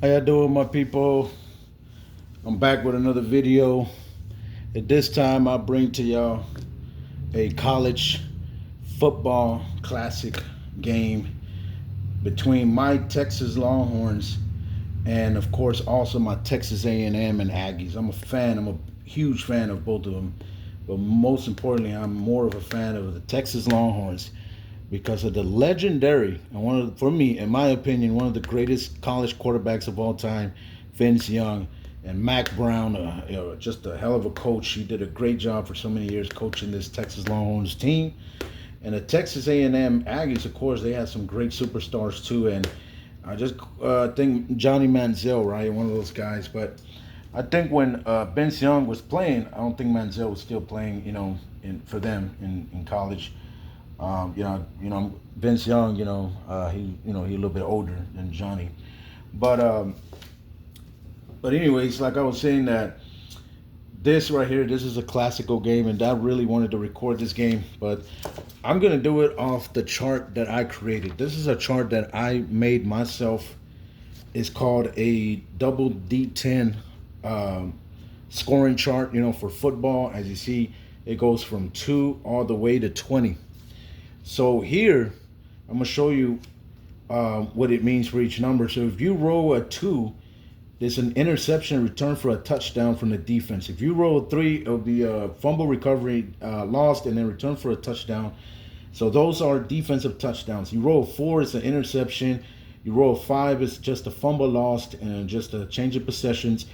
How y'all doing, my people? I'm back with another video. At this time, I bring to y'all a college football classic game between my Texas Longhorns and, of course, also my Texas A&M and Aggies. I'm a fan. I'm a huge fan of both of them, but most importantly, I'm more of a fan of the Texas Longhorns because of the legendary and for me, in my opinion, one of the greatest college quarterbacks of all time, Vince Young, and Mac Brown, just a hell of a coach. He did a great job for so many years coaching this Texas Longhorns team. And the Texas A&M Aggies, of course, they had some great superstars too. And I just think Johnny Manziel, right, one of those guys. But I think when Vince Young was playing, I don't think Manziel was still playing, for them in college. Vince Young, he a little bit older than Johnny, but anyways, like I was saying that this right here, this is a classical game, and I really wanted to record this game, but I'm gonna do it off the chart that I created. This is a chart that I made myself. It's called a double D10 scoring chart, for football. As you see, it goes from 2 all the way to 20. So here, I'm going to show you what it means for each number. So if you roll a 2, there's an interception return for a touchdown from the defense. If you roll a 3, it'll be a fumble recovery lost and then return for a touchdown. So those are defensive touchdowns. You roll a 4, it's an interception. You roll a 5, it's just a fumble lost and just a change of possessions,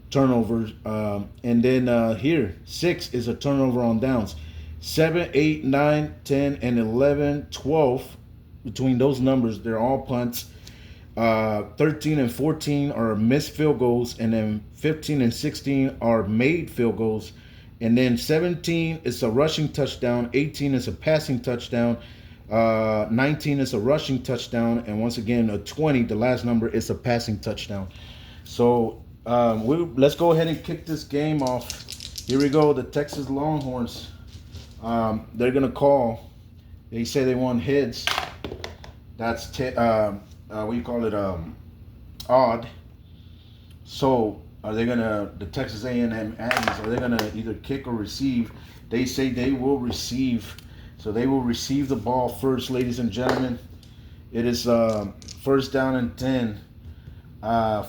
turnovers. And then here, 6 is a turnover on downs. 7, 8, 9, 10, and 11, 12. Between those numbers, they're all punts. 13 and 14 are missed field goals, and then 15 and 16 are made field goals. And then 17 is a rushing touchdown, 18 is a passing touchdown, 19 is a rushing touchdown, and once again, a 20, the last number, is a passing touchdown. So let's go ahead and kick this game off. Here we go, the Texas Longhorns. They're gonna call. They say they want heads. That's what do you call it? Odd. So are they gonna, the Texas A&M Aggies, are they gonna either kick or receive? They say they will receive. So they will receive the ball first, ladies and gentlemen. It is first down and 10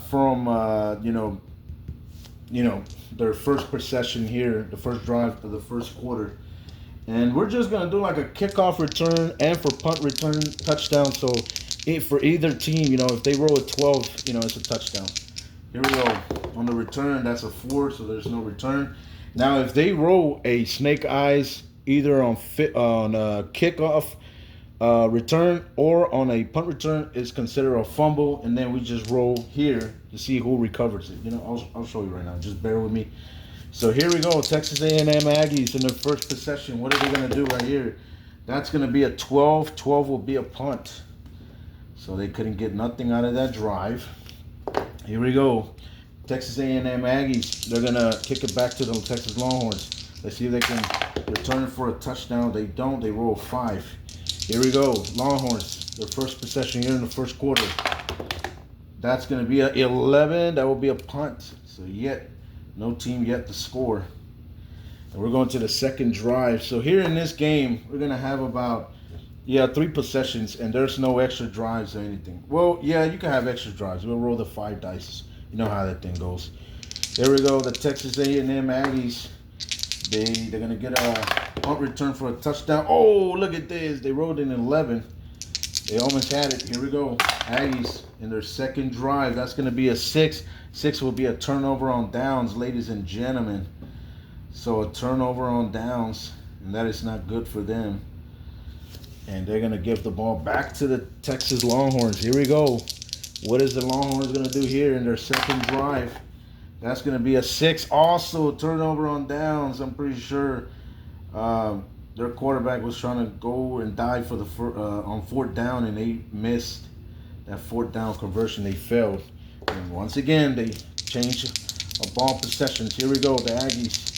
from their first possession here, the first drive of the first quarter. And we're just going to do like a kickoff return and for punt return touchdown. So for either team, if they roll a 12, it's a touchdown. Here we go. On the return, that's a 4, so there's no return. Now, if they roll a snake eyes either on kickoff return or on a punt return, it's considered a fumble. And then we just roll here to see who recovers it. I'll show you right now. Just bear with me. So here we go, Texas A&M Aggies in their first possession. What are they going to do right here? That's going to be a 12. 12 will be a punt. So they couldn't get nothing out of that drive. Here we go. Texas A&M Aggies, they're going to kick it back to the Texas Longhorns. Let's see if they can return it for a touchdown. They don't. They roll 5. Here we go, Longhorns, their first possession here in the first quarter. That's going to be an 11. That will be a punt. So no team yet to score. And we're going to the second drive. So here in this game, we're going to have about, 3 possessions, and there's no extra drives or anything. Well, yeah, you can have extra drives. We'll roll the 5 dice. You know how that thing goes. There we go. The Texas A&M Aggies, they're going to get a punt return for a touchdown. Oh, look at this. They rolled in 11. They almost had it. Here we go. Aggies in their second drive. That's going to be a 6. 6 will be a turnover on downs, ladies and gentlemen. So a turnover on downs, and that is not good for them. And they're going to give the ball back to the Texas Longhorns. Here we go. What is the Longhorns going to do here in their second drive? That's going to be a 6. Also a turnover on downs. I'm pretty sure their quarterback was trying to go and dive for on 4th down, and they missed that 4th down conversion. They failed. And once again, they changed a ball possessions. Here we go, the Aggies.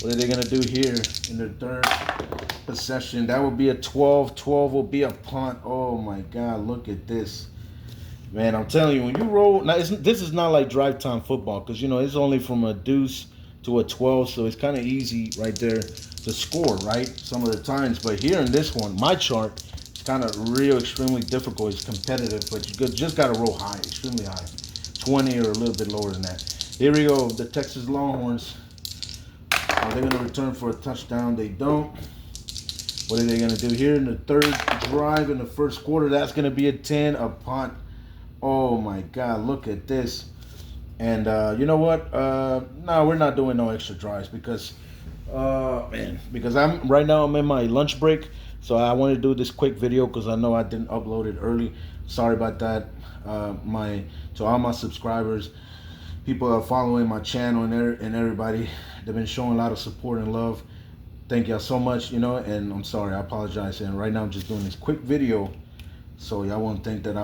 What are they going to do here in their third possession? That will be a 12. 12 will be a punt. Oh, my God, look at this. Man, I'm telling you, when you roll, now this is not like drive time football because it's only from a deuce to a 12, so it's kind of easy right there to score, right? Some of the times, but here in this one, my chart, it's kind of real extremely difficult. It's competitive, but just got to roll high, extremely high, 20 or a little bit lower than that. Here we go. The Texas Longhorns. Are they going to return for a touchdown? They don't. What are they going to do here in the third drive in the first quarter? That's going to be a 10, a punt. Oh my God, look at this. And you know what? No, we're not doing no extra drives because, because right now I'm in my lunch break. So I want to do this quick video because I know I didn't upload it early. Sorry about that. To all my subscribers, people are following my channel and everybody, they've been showing a lot of support and love. Thank y'all so much, and I'm sorry, I apologize. And right now I'm just doing this quick video. So y'all won't think that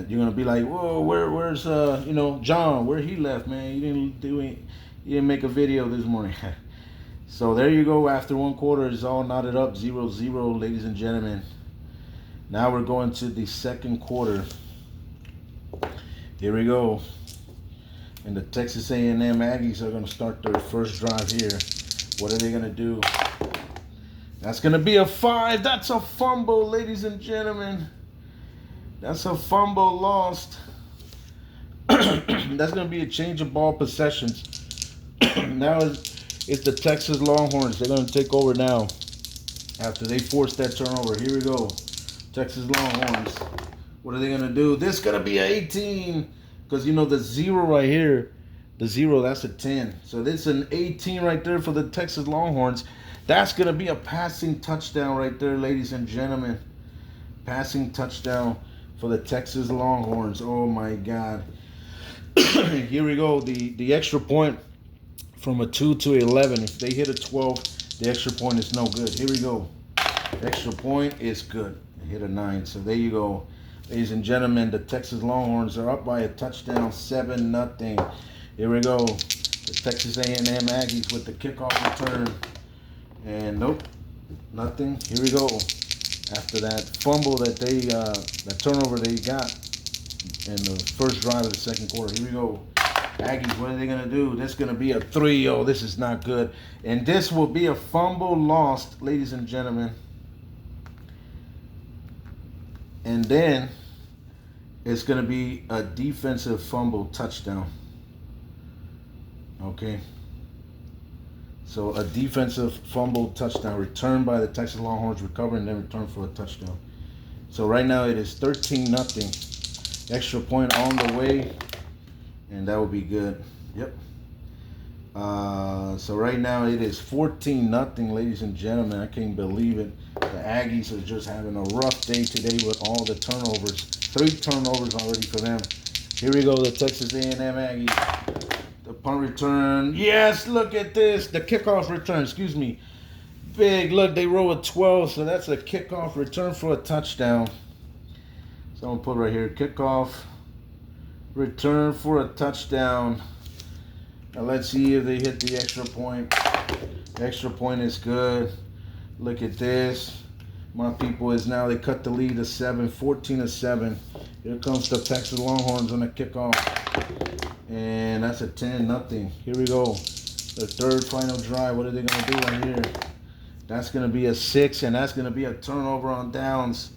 you're gonna be like, whoa, where's John? Where he left, man? You didn't make a video this morning. So there you go. After one quarter, it's all knotted up, 0-0, ladies and gentlemen. Now we're going to the second quarter. Here we go. And the Texas A&M Aggies are gonna start their first drive here. What are they gonna do? That's gonna be a 5. That's a fumble, ladies and gentlemen. That's a fumble lost. That's going to be a change of ball possessions. Now it's the Texas Longhorns. They're going to take over now after they force that turnover. Here we go. Texas Longhorns. What are they going to do? This is going to be an 18 because, the 0 right here, the 0, that's a 10. So this is an 18 right there for the Texas Longhorns. That's going to be a passing touchdown right there, ladies and gentlemen. Passing touchdown for the Texas Longhorns. Oh my God. Here we go. The extra point from a 2 to 11. If they hit a 12, the extra point is no good. Here we go. Extra point is good. They hit a 9. So there you go. Ladies and gentlemen, the Texas Longhorns are up by a touchdown, 7-0. Here we go. The Texas A&M Aggies with the kickoff return. And nope, nothing. Here we go. After that fumble that that turnover they got in the first drive of the second quarter. Here we go. Aggies, what are they going to do? This is going to be a 3. Oh, this is not good. And this will be a fumble lost, ladies and gentlemen. And then it's going to be a defensive fumble touchdown. Okay. So a defensive fumble touchdown returned by the Texas Longhorns, recover and then return for a touchdown. So right now it is 13-0. Extra point on the way, and that will be good. Yep. So right now it is 14-0, ladies and gentlemen. I can't believe it. The Aggies are just having a rough day today with all the turnovers. 3 turnovers already for them. Here we go, the Texas A&M Aggies. The punt return. Yes, look at this. The kickoff return, excuse me. Big, look, they roll a 12, so that's a kickoff return for a touchdown. So I'm going to put right here, kickoff return for a touchdown. Now let's see if they hit the extra point. The extra point is good. Look at this. My people is now, they cut the lead to 7, 14-7. Here comes the Texas Longhorns on the kickoff. And that's a 10-0. Here we go. The third final drive. What are they going to do right here? That's going to be a 6, and that's going to be a turnover on downs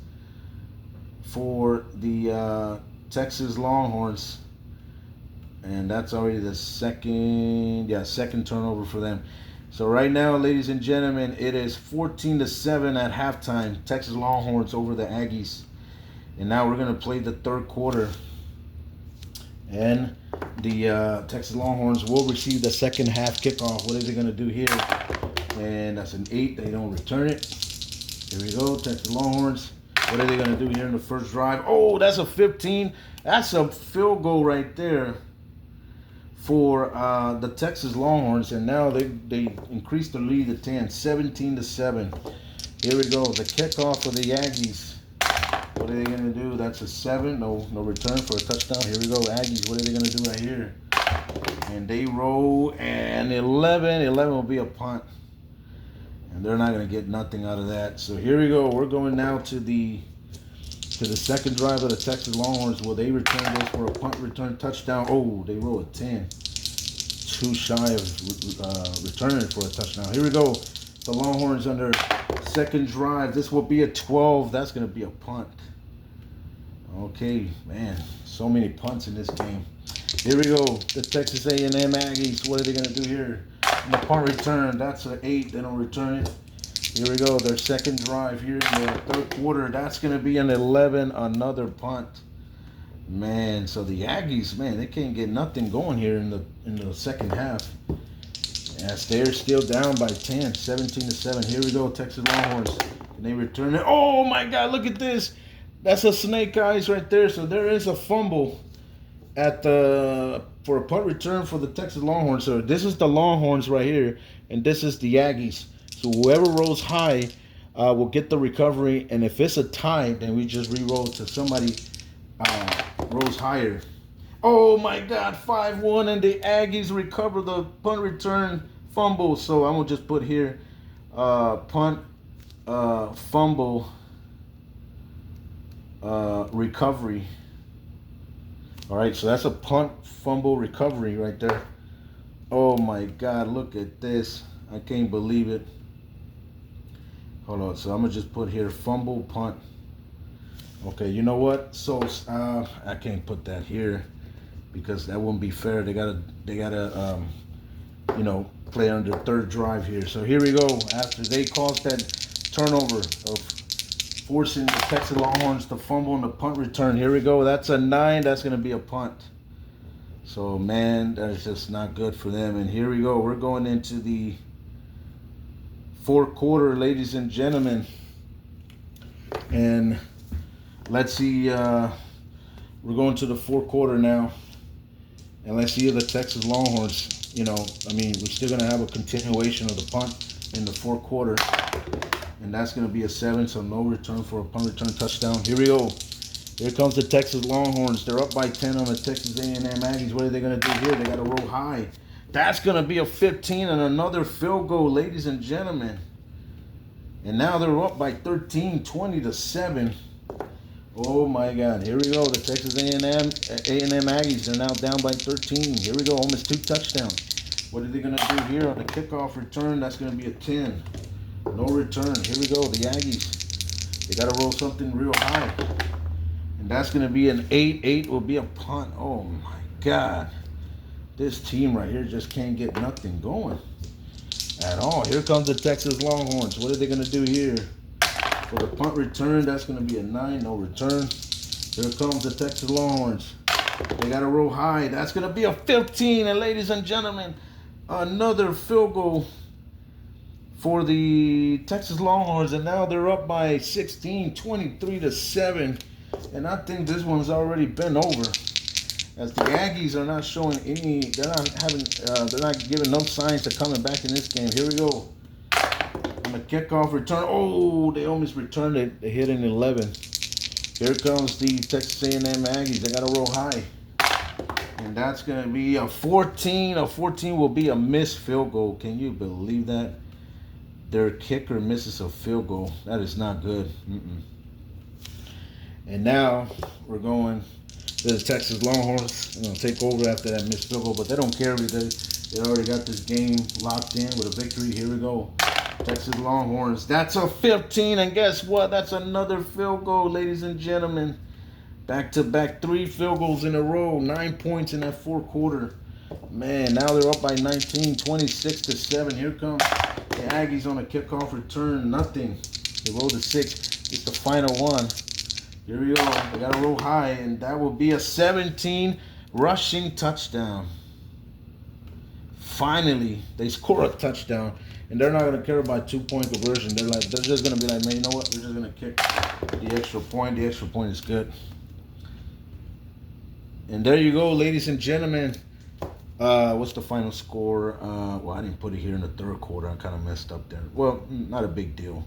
for the Texas Longhorns. And that's already the second turnover for them. So right now, ladies and gentlemen, it is 14-7 at halftime. Texas Longhorns over the Aggies. And now we're going to play the third quarter. And the Texas Longhorns will receive the second half kickoff. What is it going to do here? And that's an 8. They don't return it. Here we go, Texas Longhorns. What are they going to do here in the first drive? Oh, that's a 15. That's a field goal right there for the Texas Longhorns. And now they increase the lead to 10, 17-7. Here we go, the kickoff for the Aggies. What are they going to do? That's a 7. No return for a touchdown. Here we go, Aggies. What are they going to do right here? And they roll, and 11. 11 will be a punt. And they're not going to get nothing out of that. So here we go. We're going now to the to the second drive of the Texas Longhorns. Will they return this for a punt return touchdown? Oh, they roll a 10. Too shy of returning for a touchdown. Here we go. The Longhorns under second drive. This will be a 12. That's going to be a punt. Okay, man. So many punts in this game. Here we go. The Texas A&M Aggies. What are they going to do here? And the punt return. That's an 8. They don't return it. Here we go. Their second drive here in the third quarter. That's going to be an 11. Another punt. Man, so the Aggies, man, they can't get nothing going here in the second half. As they're still down by 10, 17-7. Here we go, Texas Longhorns. And they return it. Oh my God, look at this. That's a snake eyes right there. So there is a fumble for a punt return for the Texas Longhorns. So this is the Longhorns right here, and this is the Aggies. So whoever rolls high will get the recovery, and if it's a tie, then we just re-roll to somebody rolls higher. Oh my God, 5-1, and the Aggies recover the punt return fumble. So I'm gonna just put here punt fumble recovery. All right, so that's a punt fumble recovery right there. Oh my God, look at this. I can't believe it. Hold on, so I'm gonna just put here fumble punt. Okay, you know what? So I can't put that here because that wouldn't be fair. They gotta play on their third drive here. So here we go. After they caused that turnover of forcing the Texas Longhorns to fumble on the punt return. Here we go. That's a 9. That's gonna be a punt. So man, that's just not good for them. And here we go. We're going into the fourth quarter, ladies and gentlemen. And let's see, we're going to the fourth quarter now. And let's see if the Texas Longhorns, we're still going to have a continuation of the punt in the fourth quarter. And that's going to be a 7, so no return for a punt return touchdown. Here we go. Here comes the Texas Longhorns. They're up by 10 on the Texas A&M Aggies. What are they going to do here? They got to roll high. That's going to be a 15 and another field goal, ladies and gentlemen. And now they're up by 13, 20-7. Oh my God! Here we go. The Texas A&M Aggies are now down by 13. Here we go. Almost 2 touchdowns. What are they gonna do here on the kickoff return? That's gonna be a 10. No return. Here we go. The Aggies. They gotta roll something real high, and that's gonna be an 8. 8 will be a punt. Oh my God! This team right here just can't get nothing going at all. Here comes the Texas Longhorns. What are they gonna do here? For the punt return, that's going to be a 9, no return. Here comes the Texas Longhorns. They got to roll high. That's going to be a 15. And ladies and gentlemen, another field goal for the Texas Longhorns. And now they're up by 16, 23-7. And I think this one's already been over. As the Aggies are not showing they're not giving no signs to coming back in this game. Here we go. The kickoff return. Oh, they almost returned it. They hit an 11. Here comes the Texas A&M Aggies. They got to roll high. And that's going to be a 14. A 14 will be a missed field goal. Can you believe that? Their kicker misses a field goal. That is not good. And now we're going to the Texas Longhorns. They're going to take over after that missed field goal. But they don't care. They already got this game locked in with a victory. Here we go. Texas Longhorns. That's a 15, and guess what? That's another field goal, ladies and gentlemen. Back-to-back 3 field goals in a row. 9 points in that fourth quarter. Man, now they're up by 19, 26-7. Here comes the Aggies on a kickoff return. Nothing. They rolled a 6. It's the final one. Here we go. They got to roll high, and that will be a 17 rushing touchdown. Finally, they score a touchdown. And they're not going to care about 2-point conversion. They're just going to be like, man, you know what? We're just going to kick the extra point. The extra point is good. And there you go, ladies and gentlemen. What's the final score? Well, I didn't put it here in the third quarter. I kind of messed up there. Well, not a big deal.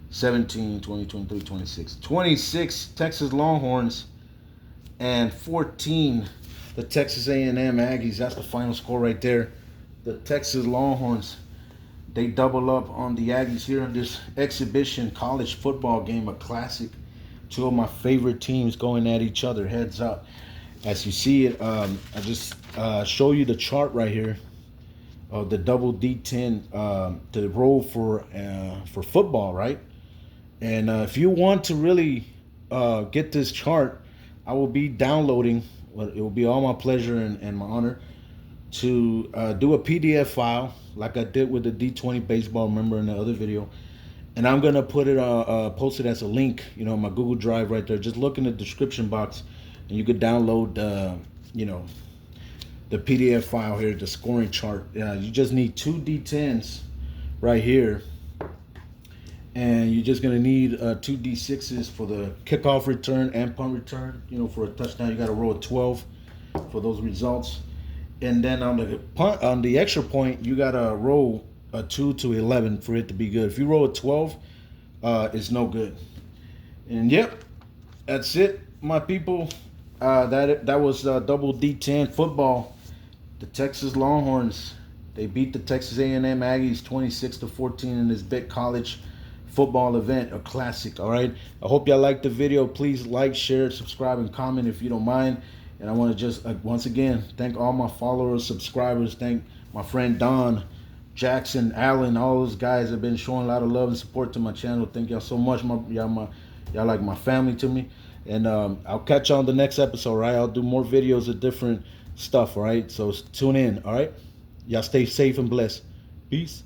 17, 20, 23, 26. 26 Texas Longhorns and 14 the Texas A&M Aggies. That's the final score right there. The Texas Longhorns, they double up on the Aggies here in this exhibition college football game, a classic two of my favorite teams going at each other heads up. As you see it, I just show you the chart right here of the double D10 to roll for football, right? And if you want to really get this chart, I will be downloading. Well, it will be all my pleasure and my honor to do a PDF file like I did with the D20 baseball. Remember in the other video, and I'm gonna put it post it as a link, in my Google Drive right there. Just look in the description box, and you could download, the PDF file here, the scoring chart. You just need two D10s right here, and you're just gonna need two D6s for the kickoff return and punt return. For a touchdown, you got to roll a 12 for those results, and then on the punt, on the extra point, you got to roll a 2 to 11 for it to be good. If you roll a 12, it's no good. And yep, that's it, my people. That was double D10 football. The Texas Longhorns, they beat the Texas A&M Aggies 26-14 in this big college football event, a classic. All right, I hope y'all liked the video. Please like, share, subscribe, and comment if you don't mind. And I want to just once again thank all my followers, subscribers. Thank my friend Don, Jackson, Allen, all those guys have been showing a lot of love and support to my channel. Thank y'all so much. Y'all like my family to me. And I'll catch you on the next episode, right? I'll do more videos of different stuff, all right? So tune in, all right? Y'all stay safe and blessed. Peace.